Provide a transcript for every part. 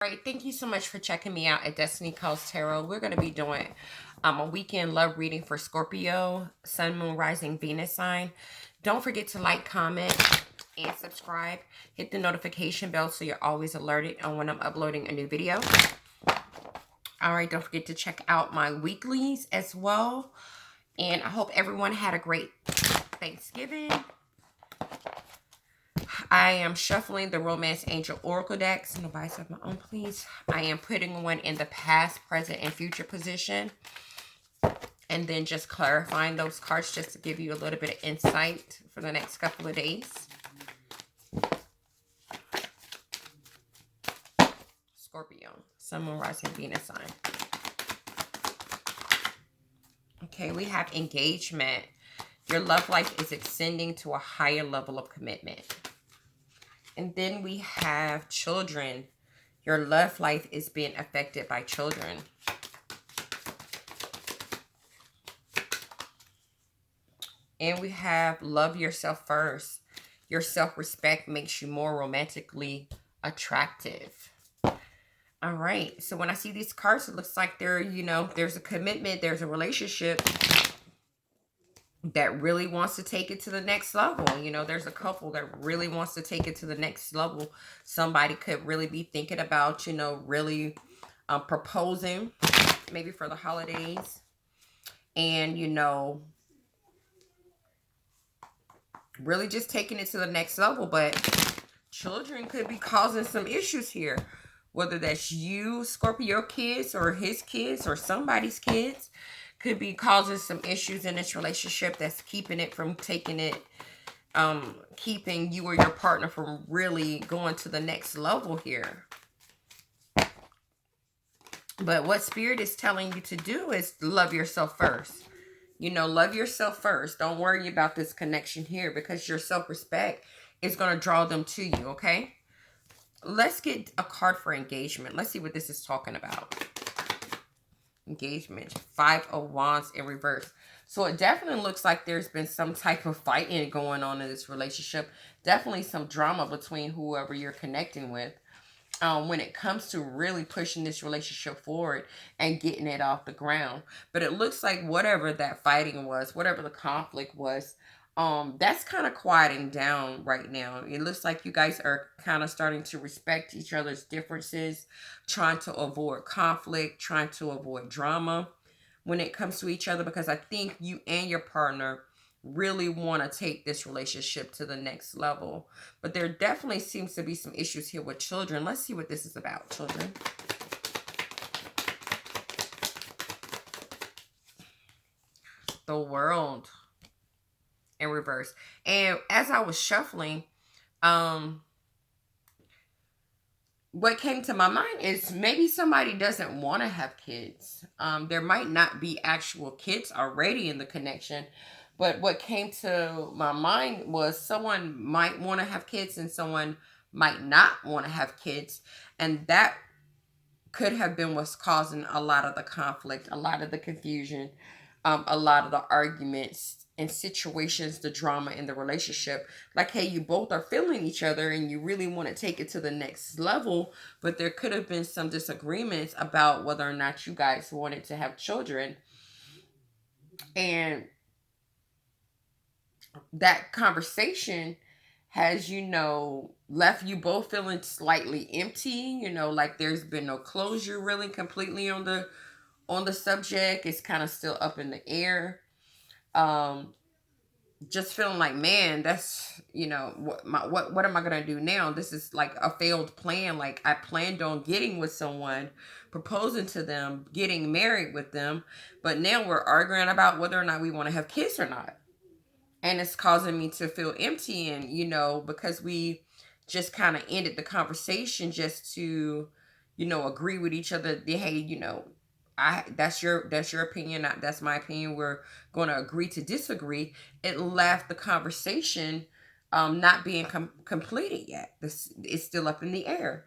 All right, thank you so much for checking me out at Destiny Calls Tarot. We're going to be doing a weekend love reading for Scorpio, Sun, Moon, Rising, Venus sign. Don't forget to like, comment, and subscribe. Hit the notification bell so you're always alerted on when I'm uploading a new video. All right, don't forget to check out my weeklies as well. And I hope everyone had a great Thanksgiving. I am shuffling the Romance Angel Oracle decks. Nobody said my own, please. I am putting one in the past, present, and future position. And then just clarifying those cards just to give you a little bit of insight for the next couple of days. Scorpio, Sun, Moon, Rising, Venus sign. Okay, we have engagement. Your love life is extending to a higher level of commitment. And then we have children. Your love life is being affected by children. And we have love yourself first. Your self-respect makes you more romantically attractive. All right. So when I see these cards, it looks like there's a commitment, there's a relationship that really wants to take it to the next level. There's a couple that really wants to take it to the next level. Somebody could really be thinking about, really proposing maybe for the holidays. And, really just taking it to the next level. But children could be causing some issues here. Whether that's you, Scorpio kids, or his kids, or somebody's kids. Could be causing some issues in this relationship that's keeping it from taking it, keeping you or your partner from really going to the next level here. But what Spirit is telling you to do is love yourself first. Love yourself first. Don't worry about this connection here because your self-respect is going to draw them to you, okay? Let's get a card for engagement. Let's see what this is talking about. Engagement, 5 of Wands in reverse. So it definitely looks like there's been some type of fighting going on in this relationship. Definitely some drama between whoever you're connecting with. When it comes to really pushing this relationship forward and getting it off the ground. But it looks like whatever that fighting was, whatever the conflict was, that's kind of quieting down right now. It looks like you guys are kind of starting to respect each other's differences, trying to avoid conflict, trying to avoid drama when it comes to each other, because I think you and your partner really want to take this relationship to the next level. But there definitely seems to be some issues here with children. Let's see what this is about, children. The World in reverse. And as I was shuffling, what came to my mind is maybe somebody doesn't want to have kids. There might not be actual kids already in the connection, but what came to my mind was someone might want to have kids and someone might not want to have kids. And that could have been what's causing a lot of the conflict, a lot of the confusion, a lot of the arguments and situations, the drama in the relationship. Like, hey, you both are feeling each other and you really want to take it to the next level, but there could have been some disagreements about whether or not you guys wanted to have children. And that conversation has, left you both feeling slightly empty, like there's been no closure really completely on the subject. It's kind of still up in the air. Just feeling like, man, that's, what am I going to do now? This is like a failed plan. Like, I planned on getting with someone, proposing to them, getting married with them, but now we're arguing about whether or not we want to have kids or not. And it's causing me to feel empty. And, because we just kind of ended the conversation just to, agree with each other. Hey, that's your opinion. That's my opinion. We're going to agree to disagree. It left the conversation not being completed yet. This is still up in the air.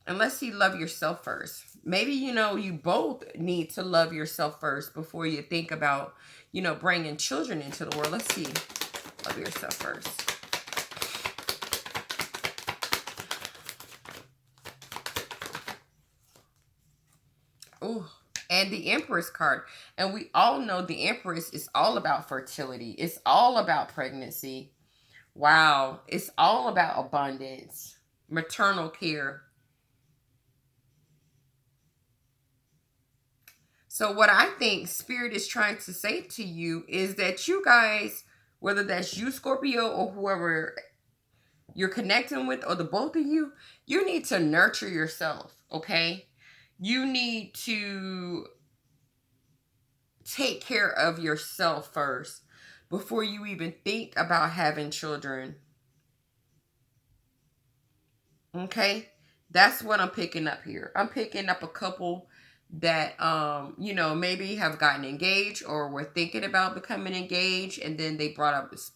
And let's see, love yourself first. Maybe, you both need to love yourself first before you think about, bringing children into the world. Let's see, love yourself first. Ooh. And the Empress card. And we all know the Empress is all about fertility. It's all about pregnancy. Wow. It's all about abundance, maternal care. So, what I think Spirit is trying to say to you is that you guys, whether that's you, Scorpio, or whoever you're connecting with, or the both of you need to nurture yourself, okay? You need to take care of yourself first before you even think about having children, okay? That's what I'm picking up here. I'm picking up a couple that maybe have gotten engaged or were thinking about becoming engaged, and then they brought up this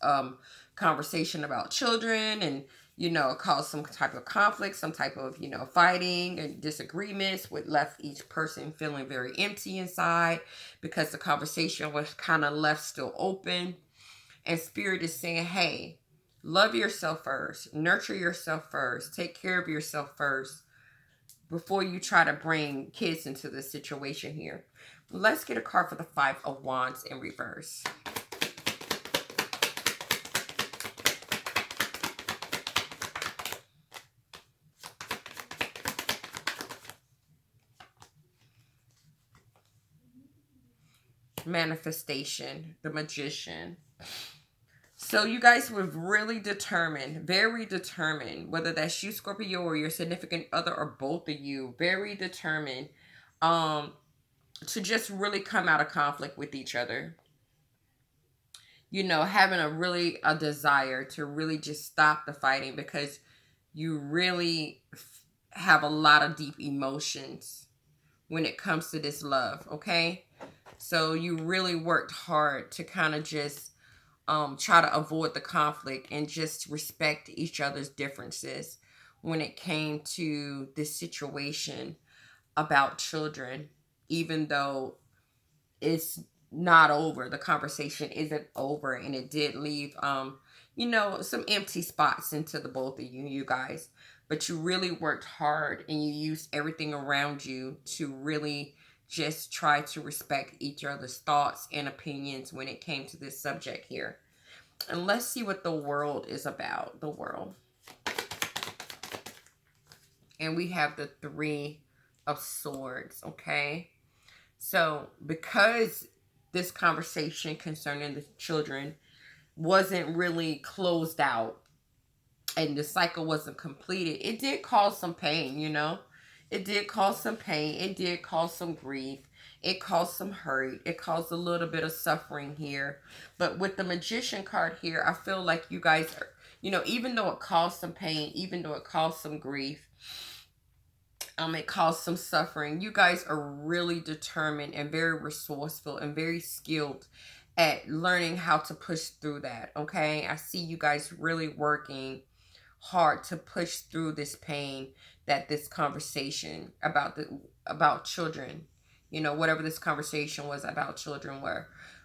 conversation about children, and caused some type of conflict, some type of fighting and disagreements, which left each person feeling very empty inside because the conversation was kind of left still open. And Spirit is saying, hey, love yourself first, nurture yourself first, take care of yourself first before you try to bring kids into this situation here. Let's get a card for the Five of Wands in reverse. Manifestation, the Magician. So you guys were really determined, very determined, whether that's you, Scorpio, or your significant other, or both of you, very determined to just really come out of conflict with each other. Having a desire to really just stop the fighting, because you really have a lot of deep emotions when it comes to this love, okay? So you really worked hard to kind of just try to avoid the conflict and just respect each other's differences when it came to this situation about children, even though it's not over. The conversation isn't over, and it did leave some empty spots into the both of you guys. But you really worked hard, and you used everything around you to really just try to respect each other's thoughts and opinions when it came to this subject here. And let's see what the world is about. The world. And we have the Three of Swords, okay? So because this conversation concerning the children wasn't really closed out and the cycle wasn't completed, it did cause some pain, It did cause some pain. It did cause some grief. It caused some hurt. It caused a little bit of suffering here. But with the Magician card here, I feel like you guys are, even though it caused some pain, even though it caused some grief, it caused some suffering, you guys are really determined and very resourceful and very skilled at learning how to push through that, okay? I see you guys really working hard to push through this pain that this conversation about children, whatever this conversation was about children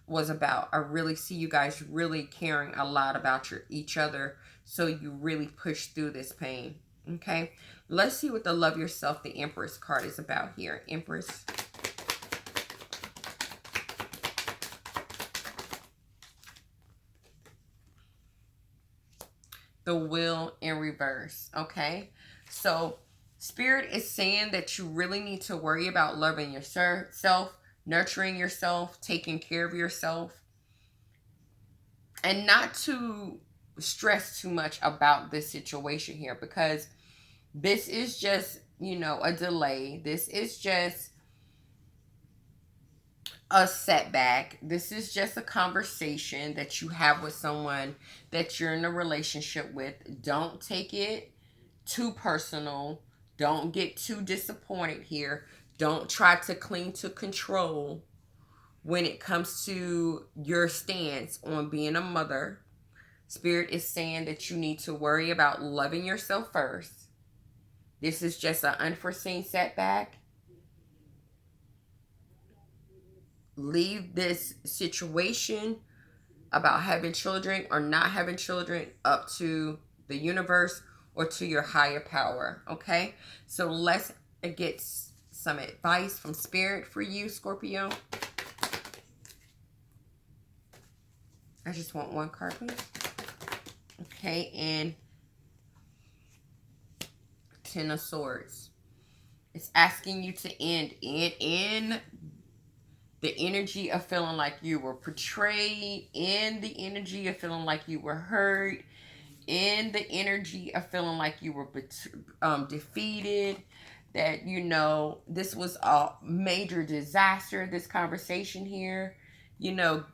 was about. I really see you guys really caring a lot about each other, so you really push through this pain. Okay, let's see what the Love Yourself, the Empress card is about here. Empress. The Wheel in reverse. Okay, so Spirit is saying that you really need to worry about loving yourself, nurturing yourself, taking care of yourself, and not to stress too much about this situation here, because this is just, a delay. This is just a setback. This is just a conversation that you have with someone that you're in a relationship with. Don't take it too personal. Don't get too disappointed here. Don't try to cling to control when it comes to your stance on being a mother. Spirit is saying that you need to worry about loving yourself first. This is just an unforeseen setback. Leave this situation about having children or not having children up to the universe or to your higher power, okay? So let's get some advice from Spirit for you, Scorpio. I just want one card, please. Okay, and Ten of Swords. It's asking you to end in the energy of feeling like you were betrayed, in the energy of feeling like you were hurt, in the energy of feeling like you were defeated, that, you know, this was a major disaster, this conversation here. You know,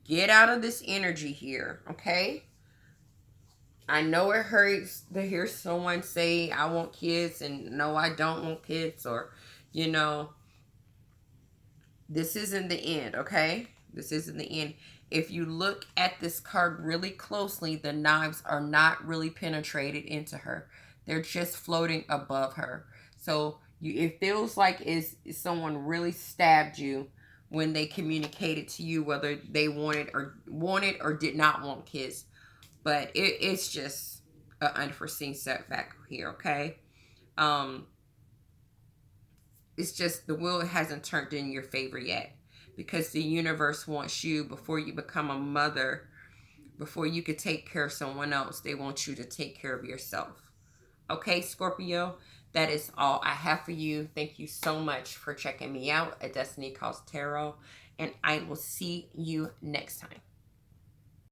get out of this energy here, okay? I know it hurts to hear someone say, I want kids, and no, I don't want kids, or, you know, this isn't the end, okay? This isn't the end. If you look at this card really closely, the knives are not really penetrated into her. They're just floating above her. So it feels like someone really stabbed you when they communicated to you whether they wanted or did not want kids. But it's just an unforeseen setback here, okay? It's just the wheel hasn't turned in your favor yet, because the universe wants you, before you become a mother, before you could take care of someone else, they want you to take care of yourself. Okay, Scorpio, that is all I have for you. Thank you so much for checking me out at Destiny Calls Tarot, and I will see you next time.